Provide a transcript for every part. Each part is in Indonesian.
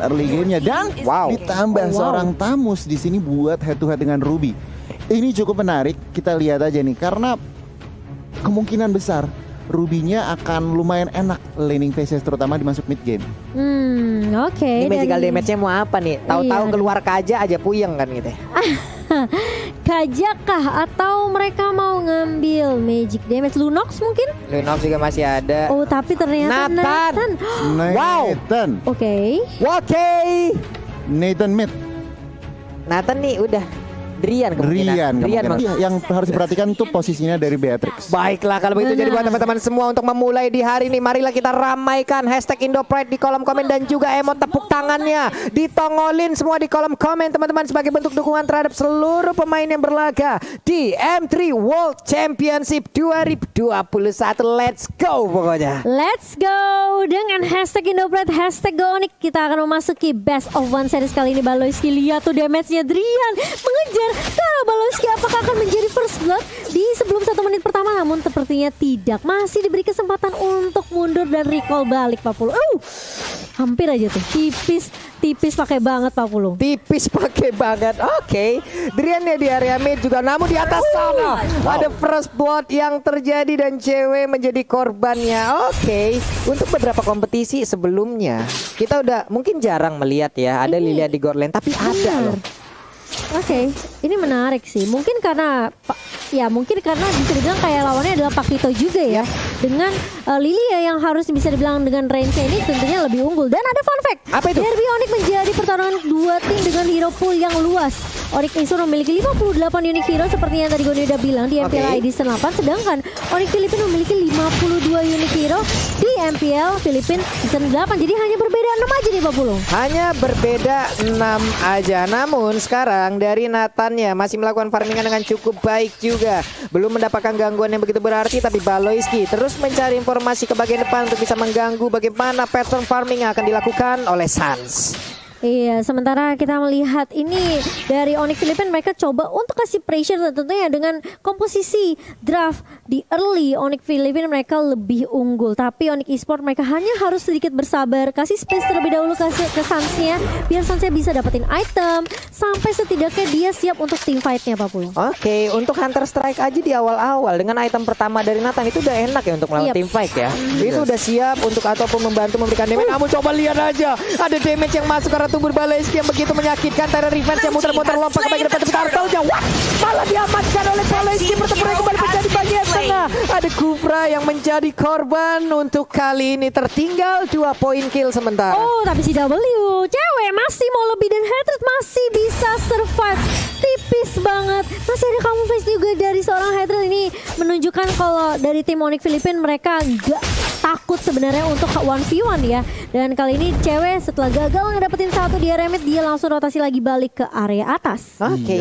early game-nya dan ditambah seorang Tamus di sini buat head to head dengan Ruby. Ini cukup menarik, kita lihat aja nih karena kemungkinan besar Ruby-nya akan lumayan enak laning phases terutama di masuk mid game. Oke. Ini magical damage-nya mau apa nih? Tahu-tahu keluar kaja aja puyeng kan gitu. Kaja kah atau mereka mau ngambil magic damage? Lunox mungkin? Lunox juga masih ada. Oh tapi ternyata Nathan. Nathan. Oke. Nathan mid. Nathan nih udah Drian yang harus diperhatikan tuh posisinya dari Beatrix. Baiklah kalau begitu, jadi buat teman-teman semua untuk memulai di hari ini, marilah kita ramaikan hashtag Indopride di kolom komen dan juga emot tepuk tangannya ditongolin semua di kolom komen teman-teman sebagai bentuk dukungan terhadap seluruh pemain yang berlaga di M3 World Championship 2021. Let's go pokoknya. Let's go dengan hashtag Indopride, hashtag GoOnyx. Kita akan memasuki best of one series kali ini. Baloyski, lihat tuh damage-nya Drian mengejar Baloyski, apakah akan menjadi first blood di sebelum 1 menit pertama? Namun sepertinya tidak, masih diberi kesempatan untuk mundur dan recall balik Pak Pulung. Hampir aja tuh, tipis pakai banget Pak Pulung. Tipis pakai banget. Oke. Drian ya di area mid juga, namun di atas sana ada first blood yang terjadi dan cewek menjadi korbannya. Oke. Untuk beberapa kompetisi sebelumnya kita udah mungkin jarang melihat ya ada Lilia di Gor Lane, tapi ada loh. Oke, ini menarik sih. Mungkin karena bisa dibilang kayak lawannya adalah Pakito juga ya. Dengan Lilia yang harus bisa dibilang dengan range-nya ini tentunya lebih unggul. Dan ada fun fact. Apa itu? Derby Onyx menjadi pertarungan dua tim dengan hero pool yang luas. Onyx Insur memiliki 58 unique hero seperti yang tadi Goni udah bilang di MPL ID 8, sedangkan Onyx Filipina memiliki 52 unique hero di MPL Filipina season 8. Jadi hanya berbeda 6 aja nih Pak Pulung. Hanya berbeda 6 aja. Namun sekarang dari Nathan ya masih melakukan farmingan dengan cukup baik juga. Belum mendapatkan gangguan yang begitu berarti, tapi Baloyski terus mencari informasi ke bagian depan untuk bisa mengganggu bagaimana pattern farming yang akan dilakukan oleh Sans. Iya, sementara kita melihat ini dari Onyx Filipina, mereka coba untuk kasih pressure tentunya dengan komposisi draft di early. Onyx Filipina mereka lebih unggul, tapi Onyx Esport mereka hanya harus sedikit bersabar, kasih space terlebih dahulu ke Sansnya biar Sansnya bisa dapetin item sampai setidaknya dia siap untuk team fight-nya Pak Pulung. Oke, untuk Hunter Strike aja di awal-awal dengan item pertama dari Nathan itu udah enak ya untuk melawan team fight ya. Itu udah siap untuk ataupun membantu memberikan damage. Namun coba lihat aja, ada damage yang masuk karena tubuh Baloyski yang begitu menyakitkan. Terror Revenge yang muter-muter lompat ke bagian depan, tapi Turtle-nya malah diamankan oleh Baloyski. Pertempuran kembali menjadi bagian tengah. Ada Kufra yang menjadi korban untuk kali ini. Tertinggal 2 poin kill sementara. Tapi si W cewek masih mau lebih dan Hatred masih bisa survive. Tipis banget. Masih ada camouflage juga dari seorang Hatred. Ini menunjukkan kalau dari tim Onyx Filipina mereka gak takut sebenarnya untuk 1v1 ya. Dan kali ini cewek setelah gagal ngedapetin satu di area mid, dia langsung rotasi lagi balik ke area atas. Oke.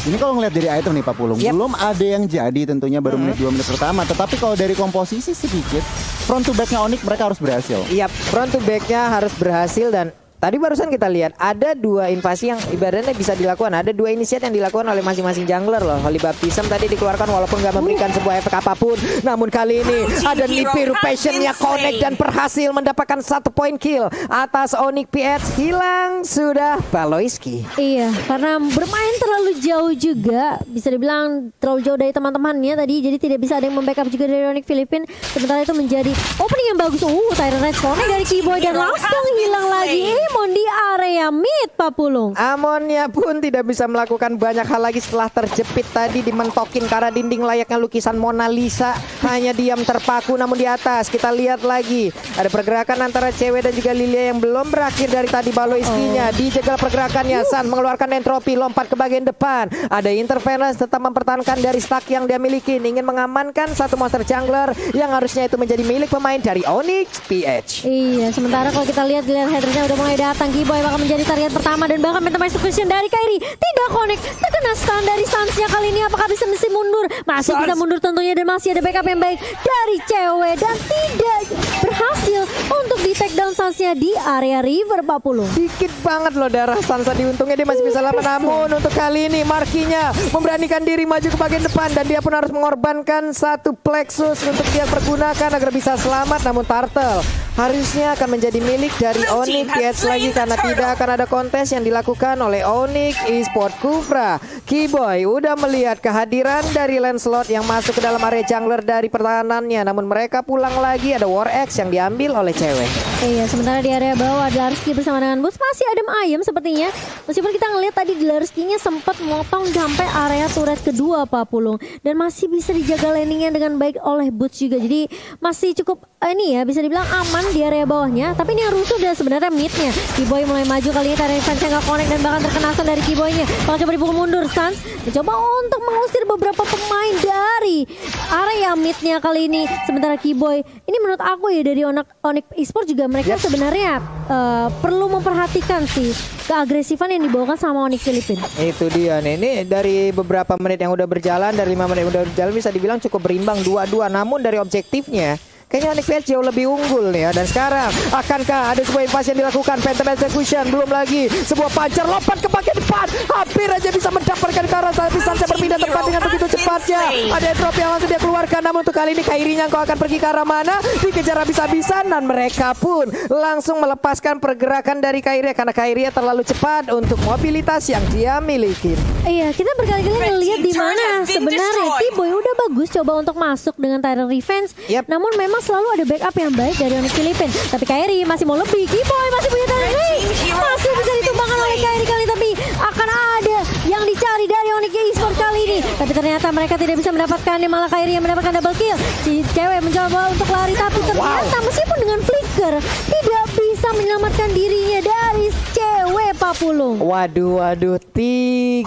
Ini kalau ngeliat dari item nih Pak Pulung, belum ada yang jadi tentunya baru menit 2 menit pertama. Tetapi kalau dari komposisi sedikit, front to back-nya Onyx mereka harus berhasil. Iya, front to back-nya harus berhasil. Dan tadi barusan kita lihat ada 2 invasi yang ibaratnya bisa dilakukan. Ada 2 initiate yang dilakukan oleh masing-masing jungler loh. Holy Baptism tadi dikeluarkan walaupun gak memberikan sebuah efek apapun. Namun kali ini ada Nibiru Passion-nya connect dan berhasil mendapatkan 1 point kill atas Onyx PH. Hilang sudah Baloyski. Iya, karena bermain terlalu jauh juga, bisa dibilang terlalu jauh dari teman-temannya tadi, jadi tidak bisa ada yang membackup juga dari Onyx Filipina. Sementara itu menjadi opening yang bagus. Tyrant Red connect dari Keyboy dan langsung hilang lagi. Amon di area mid Pak Pulung. Amonnya pun tidak bisa melakukan banyak hal lagi setelah terjepit tadi dimentokin karena dinding layaknya lukisan Mona Lisa. Hanya diam terpaku. Namun di atas kita lihat lagi ada pergerakan antara cewek dan juga Lilia yang belum berakhir dari tadi. Baloyski-nya dijegal pergerakannya. San mengeluarkan entropi, lompat ke bagian depan. Ada interference tetap mempertahankan dari stack yang dia miliki, ingin mengamankan satu monster jungler yang harusnya itu menjadi milik pemain dari Onyx PH. Iya, sementara kalau kita lihat headernya udah mulai datang. Keyboy bakal menjadi target pertama dan bahkan Phantom Execution dari Kairi tidak connect, terkena stun dari Sansnya. Kali ini apakah bisa mundur? Masih bisa mundur tentunya, dan masih ada backup yang baik dari cewek dan tidak berhasil untuk di take down Sansnya di area river Pak Pulung. Dikit banget loh darah Sansa, diuntungnya dia masih bisa lama. Namun untuk kali ini Markinya memberanikan diri maju ke bagian depan dan dia pun harus mengorbankan 1 plexus untuk dia pergunakan agar bisa selamat. Namun Turtle harusnya akan menjadi milik dari Onyx Kids lagi karena tidak akan ada kontes yang dilakukan oleh Onyx Esports Kufra. Keyboy udah melihat kehadiran dari Lancelot yang masuk ke dalam area jungler dari pertahanannya, namun mereka pulang lagi, ada War X yang diambil oleh cewek. Iya, sementara di area bawah Dlarsky bersama dengan Boots masih adem ayem sepertinya. Meskipun kita ngelihat tadi Dlarsky-nya sempat motong sampai area turret kedua Pak Pulung, dan masih bisa dijaga landingnya dengan baik oleh Boots juga. Jadi masih cukup ini ya, bisa dibilang aman di area bawahnya. Tapi ini yang rusuh udah sebenarnya midnya. Keyboy mulai maju kali ini, tarik defense nggak connect dan bahkan terkena stun dari Keyboy-nya. Kalau coba dipukul mundur, Sans mencoba untuk mengusir beberapa pemain dari area midnya kali ini. Sementara Keyboy, ini menurut aku ya dari Onyx Esports juga mereka sebenarnya perlu memperhatikan sih keagresifan yang dibawakan sama Onyx Filipina. Itu dia nih, ini dari beberapa menit yang udah berjalan, dari 5 menit yang udah berjalan bisa dibilang cukup berimbang 2-2. Namun dari objektifnya kayaknya Onyx Kids jauh lebih unggul nih ya. Dan sekarang akankah ada sebuah invasi yang dilakukan? Phantom Execution, belum lagi sebuah pancar lompat ke bagian depan, hampir aja bisa mendapatkan ke arah tapi Sansa berpindah tempat dengan begitu cepatnya. Ada drop yang langsung dia keluarkan, namun untuk kali ini Kairinya kau akan pergi ke arah mana? Dikejar habis-habisan dan mereka pun langsung melepaskan pergerakan dari Kairi karena Kairi terlalu cepat untuk mobilitas yang dia miliki. Iya, kita berkali-kali ngelihat di mana sebenarnya Keyboy udah bagus coba untuk masuk dengan Tyrant Revenge. Namun memang selalu ada backup yang baik dari Onyx Filipina. Tapi Kairi masih mau lebih. Keyboy masih punya Tyrant Revenge, masih bisa ditumbangkan oleh Kairi kali, tapi akan ada yang dicari dari Onyx Esports kali ini. Tapi ternyata mereka tidak bisa mendapatkannya, malah Kairi yang mendapatkan double kill. Si cewek mencoba untuk lari tapi ternyata meskipun dengan flicker tidak bisa menyelamatkan dirinya dari cewek Pak Pulung. Waduh, 3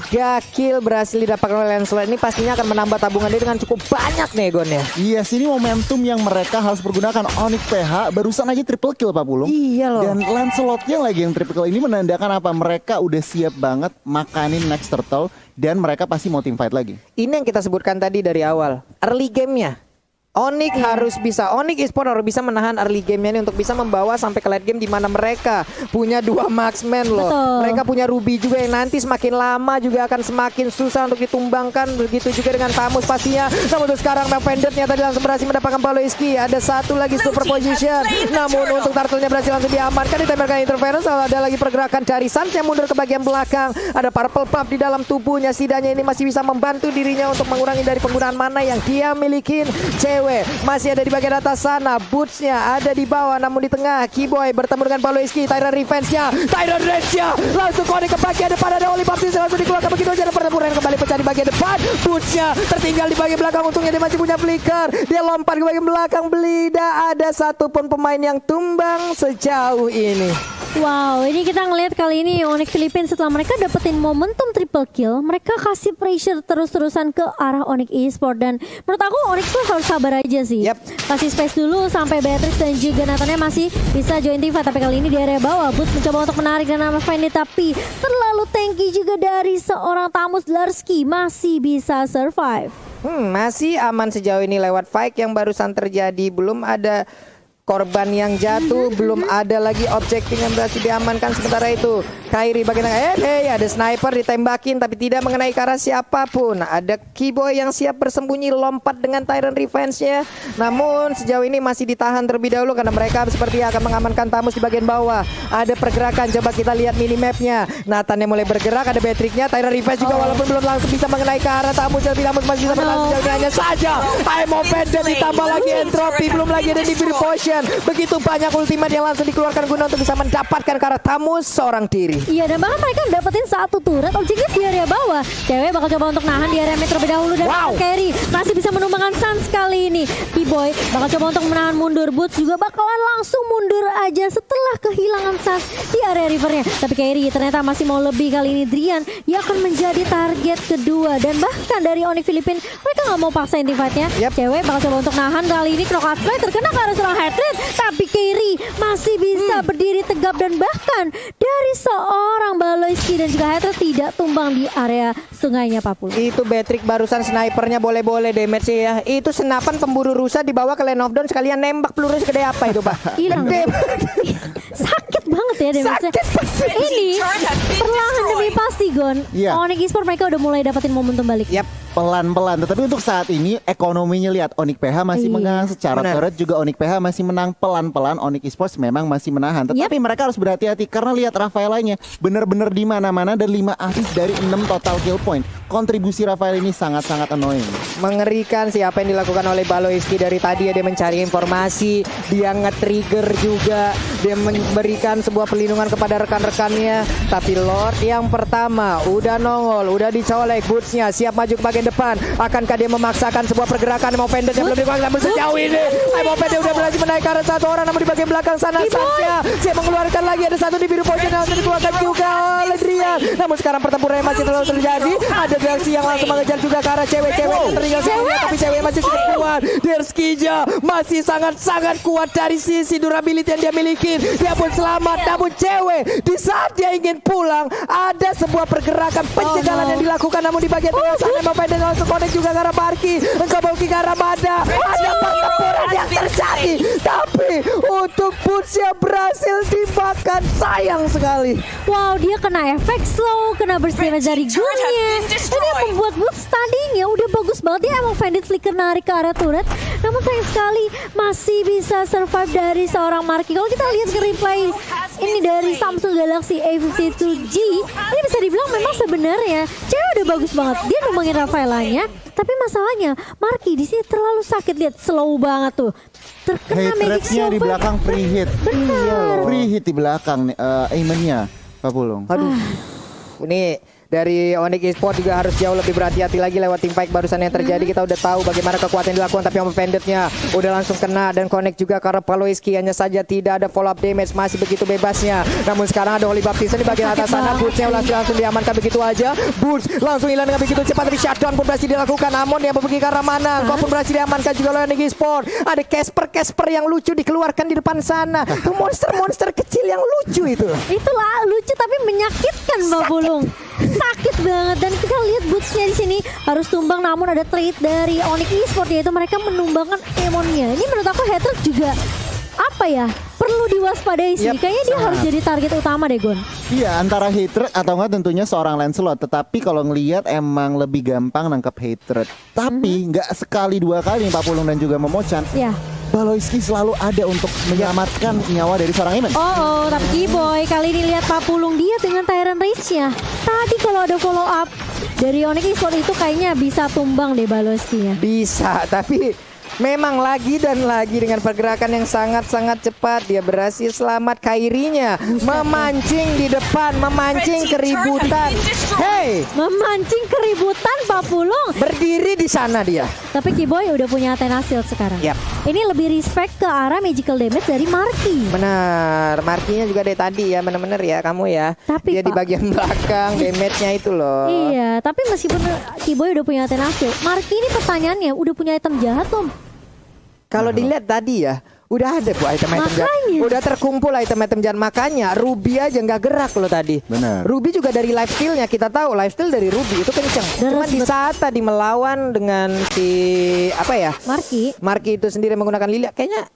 kill berhasil didapatkan oleh Lancelot. Ini pastinya akan menambah tabungan dia dengan cukup banyak nih Gonnya. Iya, sini momentum yang mereka harus pergunakan. Onyx PH barusan aja triple kill Pak Pulung. Iya loh. Dan Lancelotnya lagi yang triple kill. Ini menandakan apa? Mereka udah siap banget makanin next turtle dan mereka pasti mau team fight lagi. Ini yang kita sebutkan tadi dari awal. Early game-nya Onyx harus bisa, Onyx Esports harus bisa menahan early game-nya ini untuk bisa membawa sampai ke late game di mana mereka punya 2 marksman loh. Betul. Mereka punya Ruby juga yang nanti semakin lama juga akan semakin susah untuk ditumbangkan. Begitu juga dengan Tamus pastinya. Namun untuk sekarang Vendetnya tadi langsung berhasil mendapatkan Paloiski. Ada satu lagi super position. Namun untuk Turtle-nya berhasil langsung diamankan, ditembakkan interference. Ada lagi pergerakan dari Sans yang mundur ke bagian belakang. Ada purple puff di dalam tubuhnya. Setidaknya ini masih bisa membantu dirinya untuk mengurangi dari penggunaan mana yang dia miliki. Cewek masih ada di bagian atas sana, Boots-nya ada di bawah, namun di tengah Keyboy bertemu dengan Paloiski. Tyrant Revenge-nya, Tyrant Rage-nya langsung connect ke bagian depan, ada Oli Baptiste langsung dikeluarkan begitu aja, ada pertempuran kembali pecah di bagian depan. Boots-nya tertinggal di bagian belakang, untungnya dia masih punya flicker, dia lompat ke bagian belakang, tidak ada satupun pemain yang tumbang sejauh ini. Wow, ini kita ngelihat kali ini Onyx Filipina setelah mereka dapetin momentum triple kill, mereka kasih pressure terus-terusan ke arah Onyx Esports. Dan menurut aku Onyx tuh harus sabar aja sih. Kasih space dulu sampai Beatrix dan juga Nathannya masih bisa join team fight. Tapi kali ini di area bawah Boots mencoba untuk menarik dan nama Fendi, tapi terlalu tanky juga dari seorang Tamus. Dlarsky masih bisa survive. Masih aman sejauh ini lewat fight yang barusan terjadi. Belum ada korban yang jatuh, belum ada lagi objektif yang berhasil diamankan. Sementara itu Kairi bagian ada sniper ditembakin tapi tidak mengenai ke arah siapapun. Ada Keyboy yang siap bersembunyi lompat dengan Tyrant Revenge-nya. Namun sejauh ini masih ditahan terlebih dahulu karena mereka seperti akan mengamankan Tamus di bagian bawah. Ada pergerakan, coba kita lihat minimapnya. Nathan yang mulai bergerak, ada Beatrix-nya, Tyrant Revenge juga walaupun belum langsung bisa mengenai ke arah Tamus. Tapi Tamus masih bisa bertahan sejauh ini hanya saja time of Vendor ditambah lagi entropy, belum lagi ada Divine Potion. Begitu banyak ultimate yang langsung dikeluarkan guna untuk bisa mendapatkan ke arah Tamus seorang diri. Iya, dan bahkan mereka dapetin satu turret objektif di area bawah. Cewek bakal coba untuk nahan di area mid terlebih dahulu dan Kairi masih bisa menumbangkan Sans kali ini. Keyboy bakal coba untuk menahan mundur. Boots juga bakalan langsung mundur aja setelah kehilangan Sans di area rivernya. Tapi Kairi ternyata masih mau lebih kali ini. Drian yang akan menjadi target kedua, dan bahkan dari Onyx Filipina mereka nggak mau paksain team fight-nya. Cewek bakal coba untuk nahan kali ini. Knockout Fly terkena ke arah seorang headset, tapi Kairi masih bisa berdiri tegap dan bahkan dari seorang Baloiski dan juga Hetra tidak tumbang di area sungainya Papul. Itu Beatrix barusan snipernya boleh-boleh damage ya. Itu senapan pemburu rusa dibawa ke Lane of Dawn sekalian nembak peluru segede apa itu Pak? Hilang. Sakit banget ya damage-nya. Ini Perlahan demi pasti Gon. Iya. Onyx Esports mereka udah mulai dapetin momentum balik. Yap. Pelan-pelan, tetapi untuk saat ini ekonominya lihat Onyx PH masih Iya. menang secara Benar. turret juga Onyx PH masih menang pelan-pelan. Onyx Esports memang masih menahan, tetapi mereka harus berhati-hati karena lihat Rafaelanya benar-benar di mana-mana dan 5 assist dari 6 total kill point. Kontribusi Rafael ini sangat-sangat annoying. Mengerikan sih apa yang dilakukan oleh Baloiski dari tadi ya, dia mencari informasi, dia nge-trigger juga, dia memberikan sebuah pelindungan kepada rekan-rekannya. Tapi Lord yang pertama udah nongol, udah dicolek bootsnya, siap maju ke bagian depan. Akankah dia memaksakan sebuah pergerakan Movender yang belum dikuasai namun sejauh ini Movender udah berhasil menaik ke arah satu orang, namun di bagian belakang sana saja dia mengeluarkan lagi, ada satu di biru pojok yang dikeluarkan juga oleh Drian. Namun sekarang pertempuran masih terus terjadi, ada Derski yang langsung mengejar juga ke arah cewek-cewek yang tertinggal sebelumnya, tapi cewek masih cukup kuat. Derskija masih sangat-sangat kuat dari sisi durability yang dia miliki. Dia pun selamat, namun cewek di saat dia ingin pulang ada sebuah pergerakan pencegahan yang dilakukan, namun di bagian tengah sana Movender langsung connect juga ke arah Barki, ke arah Mada. Ada pertempuran yang terjadi, tapi untuk Boots-nya berhasil dimakan, sayang sekali. Wow, dia kena efek slow, kena burst damage dari gunnya. Ini yang membuat Boots tadinya udah bagus banget. Dia emang Bandit flicker narik ke arah turret, namun sayang sekali masih bisa survive dari seorang Marky. Kalau kita lihat ke replay ini dari Samsung Galaxy A52G, ini bisa dibilang memang sebenarnya cewek udah bagus banget. Dia numbangin Rafaelanya, tapi masalahnya Marky di sini terlalu sakit. Lihat slow banget tuh. Terkena Hit magic rate-nya di silver. belakang free hit. Benar. Free hit di belakang aimennya Pak Pulung. Aduh, ini dari Onyx Esports juga harus jauh lebih berhati-hati lagi lewat team fight barusan yang terjadi. Kita udah tahu bagaimana kekuatan yang dilakukan, tapi Banditnya udah langsung kena dan connect juga karena Baloiski. Hanya saja tidak ada follow up damage, masih begitu bebasnya. Namun sekarang ada Holy Baptista di bagian atas sana. Boots-nya langsung diamankan begitu aja. Boots langsung hilang dengan begitu cepat. Dari shutdown pun berhasil dilakukan. Amon yang pergi ke arah mana? Kau pun berhasil diamankan juga oleh Onyx Esports. Ada Casper yang lucu dikeluarkan di depan sana. Itu monster-monster kecil yang lucu itu. Itulah lucu tapi menyakitkan Mbak Bulung. Sakit banget, dan kita lihat Boots-nya di sini harus tumbang, namun ada trade dari Onyx Esports yaitu mereka menumbangkan Emonnya. Ini menurut aku Hatred juga apa ya, perlu diwaspadai sih. Kayaknya dia harus jadi target utama deh Gon. Iya, antara hatred atau enggak tentunya seorang Lancelot. Tetapi kalau ngelihat emang lebih gampang nangkep hatred. Tapi nggak sekali dua kali Pak Pulung dan juga Momochan. Ya. Baloiski selalu ada untuk menyelamatkan nyawa dari seorang Iman. Oh, tapi Kiboy kali ini lihat Pak Pulung dia dengan Tyrant Rage-nya. Tadi kalau ada follow up dari Onyx Esports itu kayaknya bisa tumbang deh Baloiski-nya. Bisa, tapi memang lagi dan lagi dengan pergerakan yang sangat-sangat cepat dia berhasil selamat. Kairinya memancing di depan, memancing keributan. Hey, Memancing keributan Pak Pulung. berdiri di sana dia. Tapi Kiboy udah punya Athena Shield sekarang. Yap. Ini lebih respect ke arah magical damage dari Marky. Benar, markinya juga dari tadi ya, benar-benar ya kamu ya. Tapi, dia di Pak, bagian belakang, damage-nya itu loh. Iya, tapi meskipun Kiboy udah punya Athena Shield, Marky ini pertanyaannya udah punya item jahat belum? Kalau dilihat tadi ya, udah ada bu item-item jahat. Makanya. Udah terkumpul item-item jahat. Makanya Ruby aja nggak gerak loh tadi. Benar. Ruby juga dari lifesteal-nya, kita tahu lifesteal dari Ruby itu kenceng. Cuman di saat tadi melawan dengan si apa ya, Marky itu sendiri menggunakan Lilia, kayaknya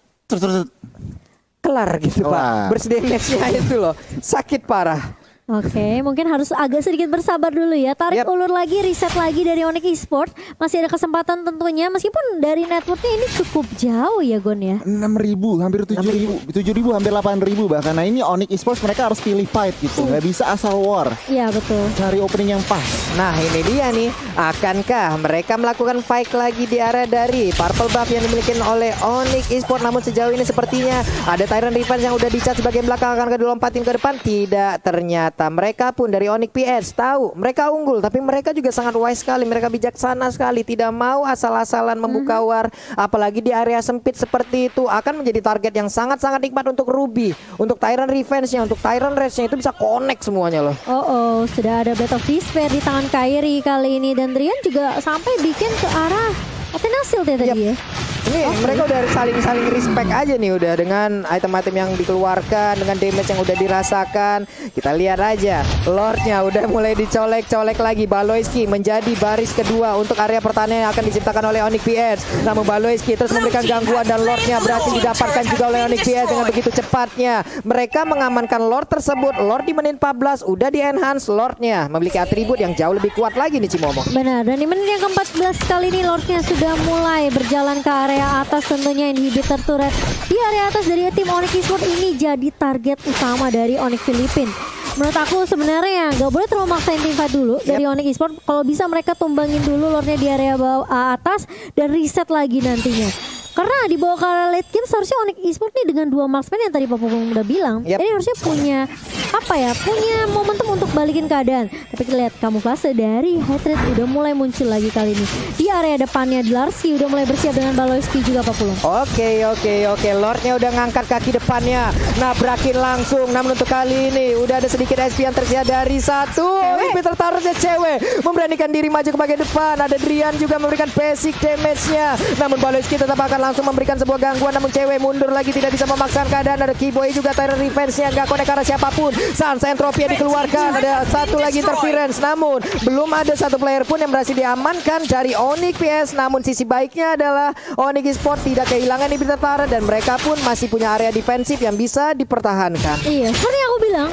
kelar gitu Kelar. Pak. Bersedemesnya itu loh, sakit parah. Oke, mungkin harus agak sedikit bersabar dulu ya. Tarik ulur lagi, reset lagi dari Onyx Esports. Masih ada kesempatan tentunya, meskipun dari networknya ini cukup jauh ya Gon ya. 6.000, hampir 7.000, 7.000, hampir 8.000 bahkan. Nah ini Onyx Esports mereka harus pilih fight gitu, nggak bisa asal war. Iya betul. Cari opening yang pas. Nah ini dia nih, akankah mereka melakukan fight lagi di area dari purple buff yang dimiliki oleh Onyx Esports? Namun sejauh ini sepertinya ada Tyrant Revenge yang udah dicat sebagai belakang, akan dilompatin ke depan. Tidak, ternyata mereka pun dari Onyx PS tahu mereka unggul, tapi mereka juga sangat wise sekali, mereka bijaksana sekali, tidak mau asal-asalan membuka war, apalagi di area sempit seperti itu. Akan menjadi target yang sangat-sangat nikmat untuk Ruby, untuk Tyrant Revenge-nya, untuk Tyrant Rage-nya, itu bisa connect semuanya loh. Oh, sudah ada Blade of Despair di tangan Kairi kali ini, dan Drian juga sampai bikin ke arah Athena Shield ya tadi ya. Ini mereka udah saling respect aja nih udah dengan item-item yang dikeluarkan, dengan damage yang udah dirasakan. Kita lihat aja, Lordnya udah mulai dicolek-colek lagi. Baloyski menjadi baris kedua untuk area pertahanan yang akan diciptakan oleh Onyx PS. Namun Baloyski terus memberikan gangguan dan Lordnya berhasil didapatkan juga oleh Onyx PS dengan begitu cepatnya. Mereka mengamankan Lord tersebut. Lord di menit 14 udah di-enhance. Lordnya memiliki atribut yang jauh lebih kuat lagi nih Cimomo. Benar, dan di menit yang ke-14 kali ini Lordnya sudah mulai berjalan ke area atas, tentunya inhibitor turret di area atas dari tim Onyx Esports ini jadi target utama dari Onyx Filipina. Menurut aku sebenarnya nggak boleh terlalu maksain tim fight dulu dari Onyx Esports. Kalau bisa mereka tumbangin dulu Lordnya di area bawah atas dan reset lagi nantinya. Karena di bawah ke late game seharusnya Onyx Esports nih dengan 2 marksman yang tadi Pak Pupung udah bilang, ini harusnya punya punya momentum untuk balikin keadaan. Tapi kita lihat kamuflase dari Hatred udah mulai muncul lagi kali ini. Di area depannya Larsi udah mulai bersiap dengan Baloyski juga Pak Pulung. Oke. Lordnya udah ngangkat kaki depannya, nabrakin langsung. Namun untuk kali ini udah ada sedikit SP yang tersedia dari satu. Inhibitor turretnya cewek memberanikan diri maju ke bagian depan. Ada Drian juga memberikan basic damage-nya. Namun Baloyski tetap akan langsung memberikan sebuah gangguan, namun cewek mundur lagi, tidak bisa memaksakan keadaan. Ada Keyboy juga Tyrant Revenge-nya nggak connect arah siapapun. Sans Entropy dikeluarkan, ada satu lagi interference, namun belum ada satu player pun yang berhasil diamankan dari Onyx PS. Namun sisi baiknya adalah Onyx Esports tidak kehilangan inhibitor turret dan mereka pun masih punya area defensif yang bisa dipertahankan. Iya, seperti yang aku bilang,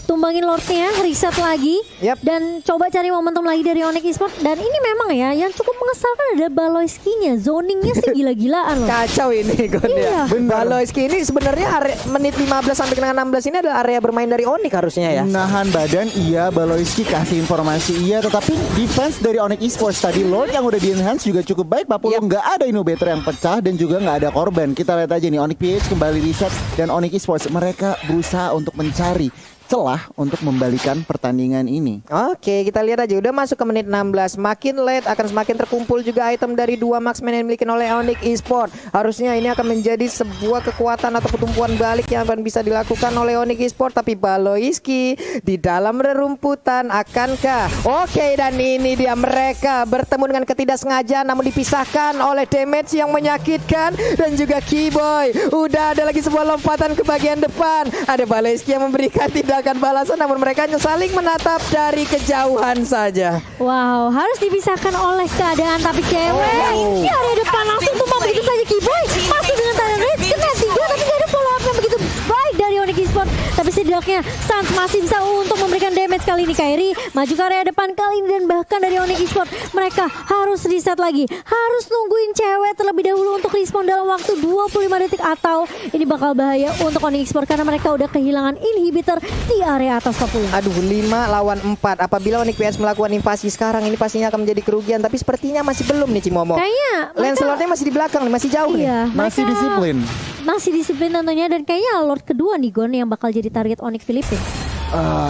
tumbangin Lordnya, reset lagi, dan coba cari momentum lagi dari Onyx Esports. Dan ini memang ya, yang cukup mengesalkan ada Baloyski-nya, zoningnya sih gila-gilaan loh. Kacau ini Iya. Baloyski ini sebenarnya menit 15 sampai dengan 16 ini adalah area bermain dari Onyx harusnya ya. Nahan badan iya, Baloyski kasih informasi iya, tetapi defense dari Onyx Esports tadi Lord yang udah di-enhance juga cukup baik Pak Pulung. Nggak ada inhibitor yang pecah dan juga nggak ada korban. Kita lihat aja nih, Onyx PH kembali reset dan Onyx Esports mereka berusaha untuk mencari celah untuk membalikan pertandingan ini. Oke, kita lihat aja udah masuk ke menit 16. Makin late akan semakin terkumpul juga item dari 2 marksman yang dimiliki oleh Onyx Esports. Harusnya ini akan menjadi sebuah kekuatan atau pertumbuhan balik yang akan bisa dilakukan oleh Onyx Esports. Tapi Baloyski di dalam rerumputan akankah? Oke, dan ini dia mereka bertemu dengan ketidaksengajaan namun dipisahkan oleh damage yang menyakitkan dan juga Keyboy. Udah ada lagi sebuah lompatan ke bagian depan. Ada Baloyski yang memberikan tidak akan balasan, namun mereka hanya saling menatap dari kejauhan saja. Wow, harus dipisahkan oleh keadaan, tapi cewek di area depan langsung tumbang begitu saja. Keyboy masih dengan Tyrant Rage, kena 3 tapi gak ada follow up yang begitu baik dari Onyx Esports. Tapi setidaknya Sans masih bisa untuk memberikan damage kali ini. Kairi maju ke area depan kali ini dan bahkan dari Onyx Esports mereka harus reset lagi, harus nungguin cewek terlebih dahulu untuk respawn dalam waktu 25 detik atau ini bakal bahaya untuk Onyx Esports karena mereka udah kehilangan inhibitor di area atas 40. Aduh, 5 lawan 4. Apabila Onyx PS melakukan invasi sekarang ini pastinya akan menjadi kerugian, tapi sepertinya masih belum nih Cimomo. Kayaknya Lancelotnya masih di belakang nih, masih jauh nih. Masih disiplin. Masih disiplin tentunya, dan kayaknya Lord kedua nih Gon yang bakal jadi target Onyx Filipina.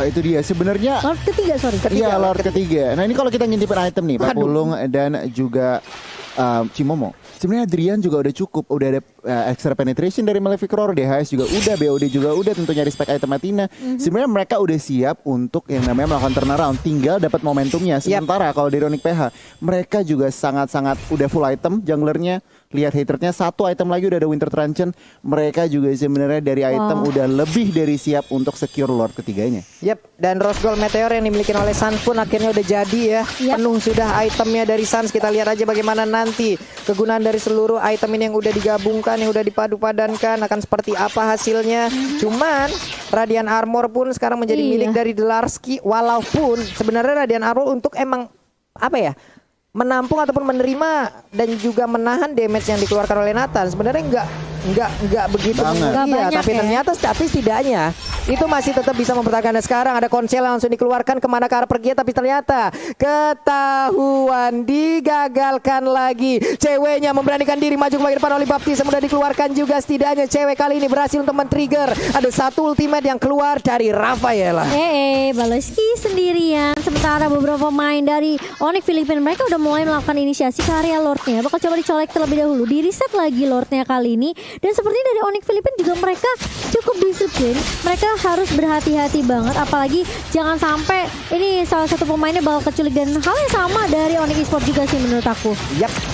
Itu dia sebenarnya. Lord ketiga, sorry. Iya, Lord ketiga. Nah, ini kalau kita ngintipin item nih, Pak Pulung dan juga Cimomo. Sebenarnya Adrian juga udah cukup, udah ada extra penetration dari Malefic Roar, DHS juga udah, BOD juga udah, tentunya respect item Athena. Sebenarnya mereka udah siap untuk yang namanya melakukan turnaround, tinggal dapat momentumnya. Sementara kalau dari Onyx PH, mereka juga sangat-sangat udah full item junglernya. Lihat haternya, satu item lagi udah ada Winter Truncheon. Mereka juga sebenarnya dari item udah lebih dari siap untuk secure Lord ketiganya. Dan Rose Gold Meteor yang dimiliki oleh Sans pun akhirnya udah jadi ya. Penuh sudah itemnya dari Sans. Kita lihat aja bagaimana nanti kegunaan dari seluruh item ini yang udah digabungkan, yang udah dipadu-padankan akan seperti apa hasilnya. Cuman Radiant Armor pun sekarang menjadi milik dari Delarski. Walaupun sebenarnya Radiant Armor untuk emang menampung ataupun menerima dan juga menahan damage yang dikeluarkan oleh Nathan. Sebenarnya enggak begitu banyak, tapi tapi setidaknya itu masih tetap bisa mempertahankan. Sekarang ada konsel langsung dikeluarkan kemana ke arah pergi, tapi ternyata ketahuan, digagalkan lagi. Ceweknya memberanikan diri maju ke bagian depan oleh Baptiste, mudah dikeluarkan juga. Setidaknya cewek kali ini berhasil untuk men-trigger. Ada satu ultimate yang keluar dari Rafaela. Baloyski sendirian. Sementara beberapa pemain dari Onyx Filipina mereka udah mulai melakukan inisiasi ke area Lordnya. Bakal coba dicolek terlebih dahulu, di reset lagi Lordnya kali ini. Dan sepertinya dari Onyx Filipina juga mereka cukup disiplin. Mereka harus berhati-hati banget, apalagi jangan sampai ini salah satu pemainnya bakal keculik. Dan hal yang sama dari Onyx Esports juga sih menurut aku.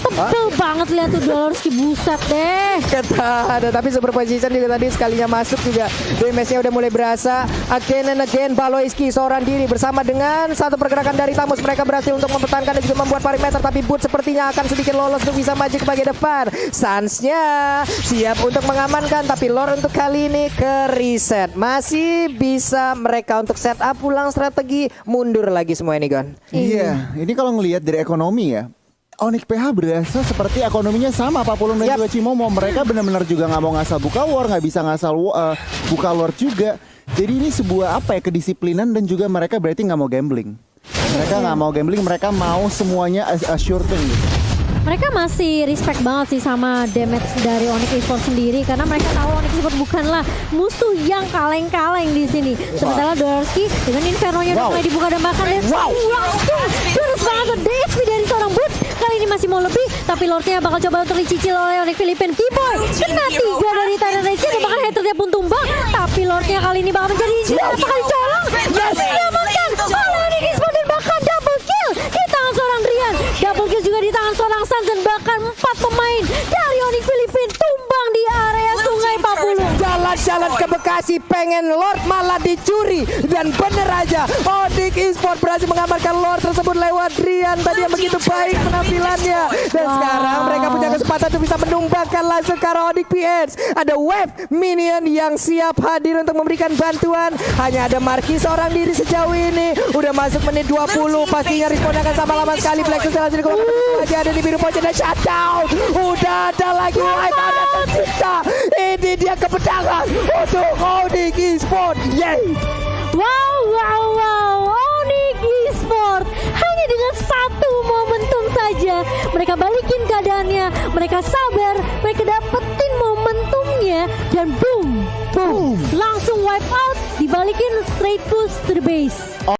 Tebel banget lihat tuh Dolorski, buset deh. Ada tapi super position juga tadi sekalinya masuk juga damage-nya udah mulai berasa. Again and again Baloyski seorang diri bersama dengan satu pergerakan dari Tamus, mereka berhasil untuk mempertahankan dan juga membuat parameter, tapi Boot sepertinya akan sedikit lolos untuk bisa maju ke bagian depan. Suns-nya siap untuk mengamankan, tapi Lord untuk kali ini ke reset. Masih bisa mereka untuk setup ulang strategi, mundur lagi semua ini Gon. Iya, ini kalau ngelihat dari ekonomi ya, Onyx PH berasa seperti ekonominya sama Pak Pulung dan juga Cimomo. Mereka benar-benar juga nggak mau ngasal buka war, nggak bisa ngasal buka Lord juga. Jadi ini sebuah apa ya, kedisiplinan dan juga mereka berarti nggak mau gambling. Mereka nggak mau gambling, mereka mau semuanya sure thing gitu. Mereka masih respect banget sih sama damage dari Onyx Esports sendiri, karena mereka tahu Onyx Esports bukanlah musuh yang kaleng-kaleng di sini. Sementara Dolorski dengan Inferno-nya udah mulai dibuka dan bahkan langsung terus banget DHP dari seorang Boots. Kali ini masih mau lebih, tapi Lordnya bakal coba untuk dicicil oleh Onyx Philippine. Keyboy kena 3 dari Tyrant Rage dan bahkan haternya pun tumbang. Tapi Lordnya kali ini bakal menjadi apakah dicolong? Yes, diamankan oleh Onyx Esports dan bahkan double kill di tangan seorang Drian. Double kill juga di tangan seorang Suns dan bahkan 4 pemain dari Onyx Philippine tumbang di area Sungai Papulung. Jalan-jalan ke Bekasi pengen Lord malah dicuri, dan bener aja Onyx Esports berhasil mengamankan Lord tersebut lewat Drian tadi yang begitu baik penampilannya, dan sekarang mereka punya kesempatan untuk bisa menumbangkan langsung ke Onyx PH. Ada wave minion yang siap hadir untuk memberikan bantuan. Hanya ada Marquis seorang diri sejauh ini. Udah masuk menit 20, pastinya respon akan sama lama sekali. Black Suns langsung dikeluarkan aja ada di biru pojok dan shutdown. Udah ada lagi wipe out dan tersisa. Ini dia kemenangan untuk Onyx Esports. Wow, Onyx Esports hanya dengan satu momentum saja mereka balikin keadaannya, mereka sabar, mereka dapetin momentumnya dan boom, langsung wipe out, dibalikin straight push to the base.